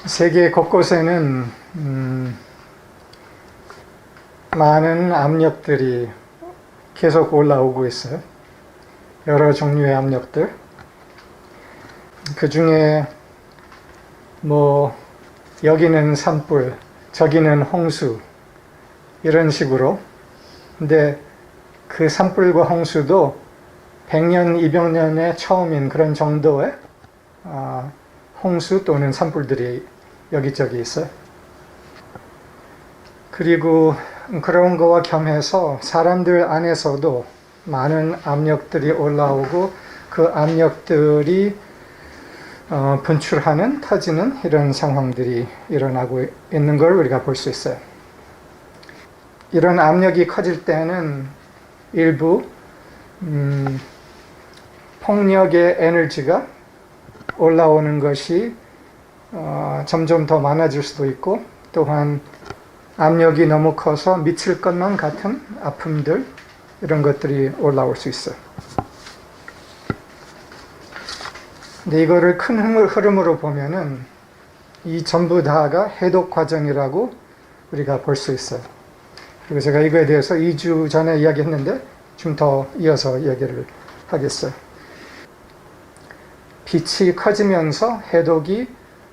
세계 곳곳에는 많은 압력들이 계속 올라오고 있어요. 여러 종류의 압력들. 그 중에 여기는 산불, 저기는 홍수, 이런 식으로. 근데 그 산불과 홍수도 100년, 200년의 처음인 그런 정도의 홍수 또는 산불들이 여기저기 있어요. 그리고 그런 거와 겸해서 사람들 안에서도 많은 압력들이 올라오고 그 압력들이 분출하는, 터지는 이런 상황들이 일어나고 있는 걸 우리가 볼 수 있어요. 이런 압력이 커질 때는 일부 폭력의 에너지가 올라오는 것이 점점 더 많아질 수도 있고, 또한 압력이 너무 커서 미칠 것만 같은 아픔들, 이런 것들이 올라올 수 있어요. 근데 이거를 큰 흐름으로 보면은 이 전부 다가 해독 과정이라고 우리가 볼 수 있어요. 그리고 제가 이거에 대해서 2주 전에 이야기했는데 좀 더 이어서 이야기를 하겠어요. 빛이 커지면서 해독이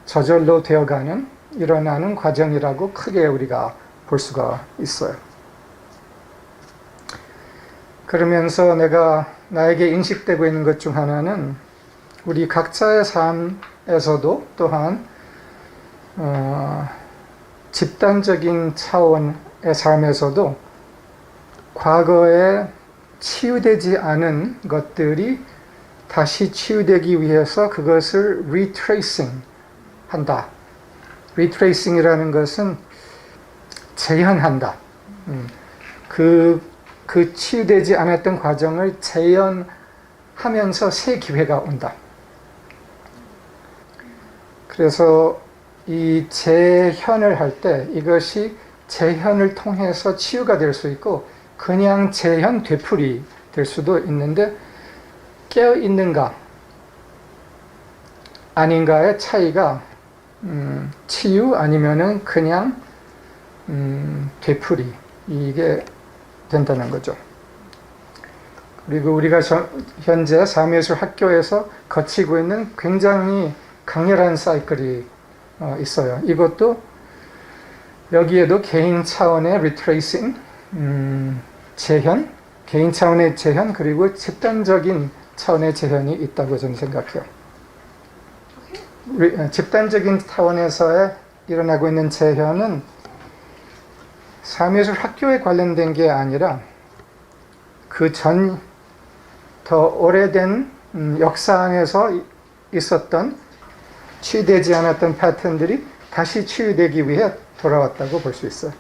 저절로 되어가는, 일어나는 과정이라고 크게 우리가 볼 수가 있어요. 그러면서 나에게 인식되고 있는 것 중 하나는 우리 각자의 삶에서도 또한 집단적인 차원의 삶에서도 과거에 치유되지 않은 것들이 다시 치유되기 위해서 그것을 retracing 한다. retracing이라는 것은 재현한다. 그 치유되지 않았던 과정을 재현하면서 새 기회가 온다. 그래서 이 재현을 할 때 이것이 재현을 통해서 치유가 될 수 있고 그냥 재현 되풀이 될 수도 있는데, 깨어있는가 아닌가의 차이가 치유 아니면은 그냥 되풀이, 이게 된다는 거죠. 그리고 우리가 현재 삶예술 학교에서 거치고 있는 굉장히 강렬한 사이클이 있어요. 이것도 여기에도 개인 차원의 리트레이싱, 재현, 개인 차원의 재현, 그리고 집단적인 차원의 재현이 있다고 저는 생각해요. 집단적인 차원에서의 일어나고 있는 재현은 삶예술 학교에 관련된 게 아니라 그 전 더 오래된 역사 안에서 있었던 치유되지 않았던 패턴들이 다시 치유되기 위해 돌아왔다고 볼 수 있어요.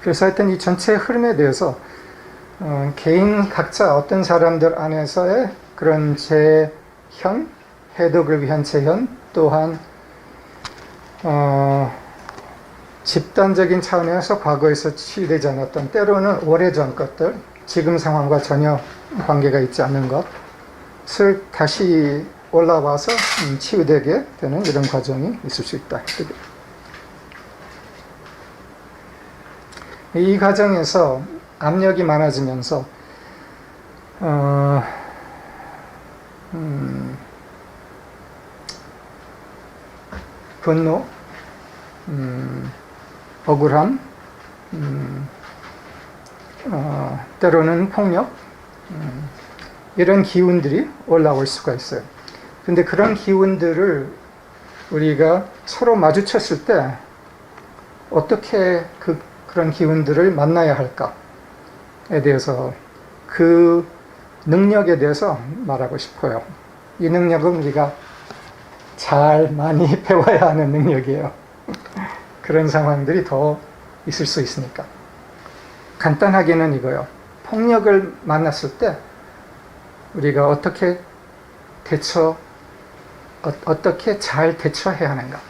그래서 하여튼 이 전체 흐름에 대해서 개인 각자 어떤 사람들 안에서의 그런 재현, 해독을 위한 재현, 또한 집단적인 차원에서 과거에서 치유되지 않았던, 때로는 오래전 것들, 지금 상황과 전혀 관계가 있지 않은 것을 다시 올라와서 치유되게 되는 이런 과정이 있을 수 있다. 이 과정에서 압력이 많아지면서 분노, 억울함, 때로는 폭력, 이런 기운들이 올라올 수가 있어요. 근데 그런 기운들을 우리가 서로 마주쳤을 때 어떻게 그런 기운들을 만나야 할까에 대해서, 그 능력에 대해서 말하고 싶어요. 이 능력은 우리가 많이 배워야 하는 능력이에요. 그런 상황들이 더 있을 수 있으니까. 간단하게는 이거요. 폭력을 만났을 때 우리가 어떻게 잘 대처해야 하는가.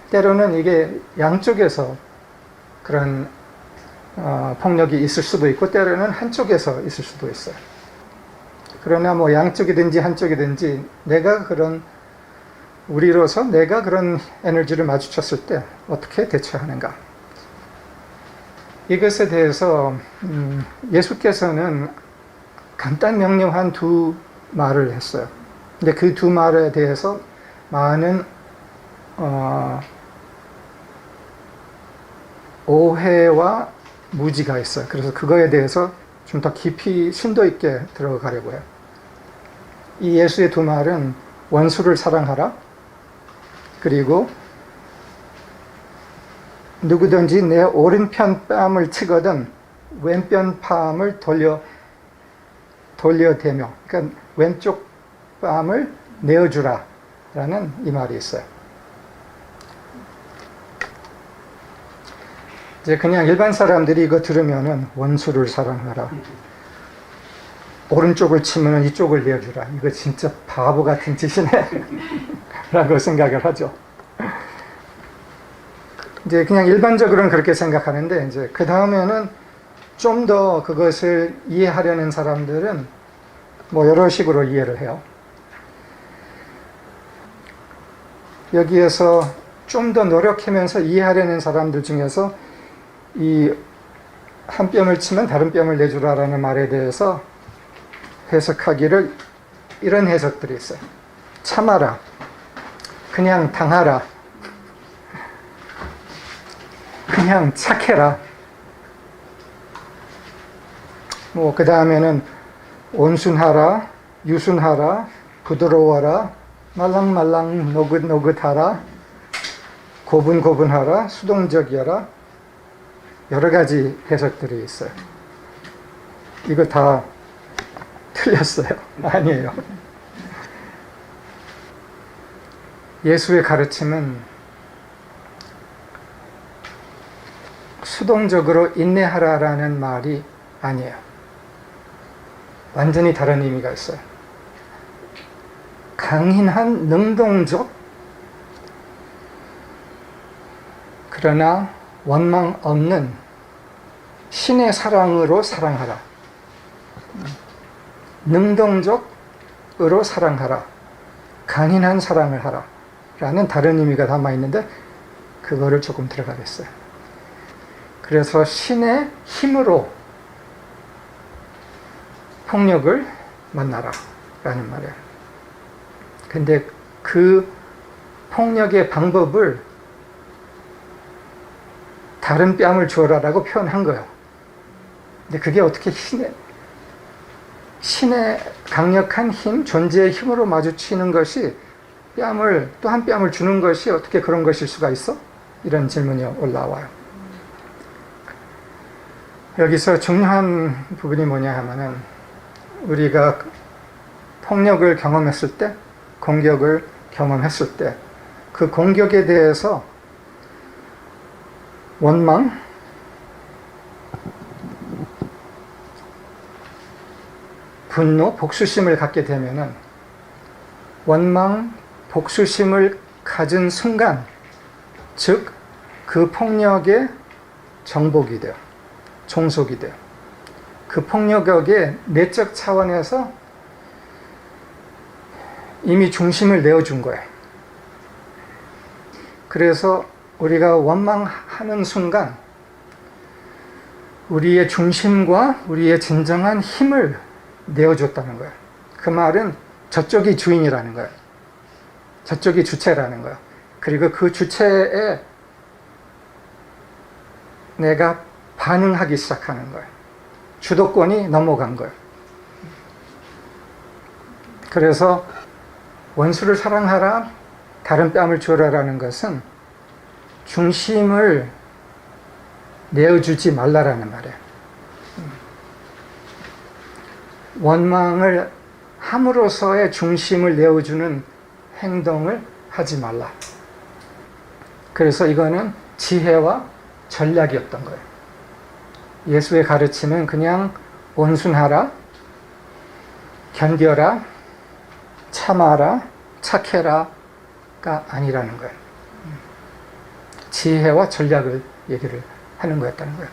때로는 이게 양쪽에서 그런 폭력이 있을 수도 있고, 때로는 한쪽에서 있을 수도 있어요. 그러나 뭐 양쪽이든지 한쪽이든지 우리로서 내가 그런 에너지를 마주쳤을 때 어떻게 대처하는가. 이것에 대해서 예수께서는 간단 명료한 두 말을 했어요. 근데 그 두 말에 대해서 많은 오해와 무지가 있어요. 그래서 그거에 대해서 좀 더 깊이 심도 있게 들어가려고 해요. 이 예수의 두 말은 원수를 사랑하라, 그리고 누구든지 내 오른편 뺨을 치거든 왼편 뺨을 돌려대며, 그러니까 왼쪽 뺨을 내어주라 라는 이 말이 있어요. 이제 그냥 일반 사람들이 이거 들으면은 원수를 사랑하라, 오른쪽을 치면 이쪽을 내어주라, 이거 진짜 바보 같은 짓이네 라고 생각을 하죠. 이제 그냥 일반적으로는 그렇게 생각하는데, 이제 그 다음에는 좀 더 그것을 이해하려는 사람들은 뭐 여러 식으로 이해를 해요. 여기에서 좀 더 노력하면서 이해하려는 사람들 중에서 이 한 뼘을 치면 다른 뼘을 내주라라는 말에 대해서 해석하기를 이런 해석들이 있어요. 참아라, 그냥 당하라, 그냥 착해라, 뭐 그 다음에는 온순하라, 유순하라, 부드러워라, 말랑말랑 노긋노긋하라, 고분고분하라, 수동적이어라, 여러 가지 해석들이 있어요. 이거 다 틀렸어요. 아니에요. 예수의 가르침은 수동적으로 인내하라라는 말이 아니에요. 완전히 다른 의미가 있어요. 강인한 능동적, 그러나 원망 없는 신의 사랑으로 사랑하라. 능동적으로 사랑하라. 강인한 사랑을 하라. 라는 다른 의미가 담아 있는데, 그거를 조금 들어가겠어요. 그래서 신의 힘으로 폭력을 만나라 라는 말이에요. 근데 그 폭력의 방법을 다른 뺨을 주어라라고 표현한 거예요. 근데 그게 어떻게 신의 강력한 힘, 존재의 힘으로 마주치는 것이 뺨을, 또 한 뺨을 주는 것이 어떻게 그런 것일 수가 있어? 이런 질문이 올라와요. 여기서 중요한 부분이 뭐냐 하면은, 우리가 폭력을 경험했을 때, 공격을 경험했을 때, 그 공격에 대해서 원망, 분노, 복수심을 갖게 되면은, 원망, 복수심을 가진 순간, 즉 그 폭력의 정복이 돼요. 종속이 돼요. 그 폭력의 내적 차원에서 이미 중심을 내어준 거예요. 그래서 우리가 원망하는 순간 우리의 중심과 우리의 진정한 힘을 내어줬다는 거예요. 그 말은 저쪽이 주인이라는 거예요. 저쪽이 주체라는 거예요. 그리고 그 주체에 내가 반응하기 시작하는 거예요. 주도권이 넘어간 거예요. 그래서 원수를 사랑하라, 다른 뺨을 주어라라는 것은 중심을 내어주지 말라라는 말이에요. 원망을 함으로써의 중심을 내어주는 행동을 하지 말라. 그래서 이거는 지혜와 전략이었던 거예요. 예수의 가르침은 그냥 온순하라, 견뎌라, 참아라, 착해라가 아니라는 거예요. 지혜와 전략을 얘기를 하는 거였다는 거예요.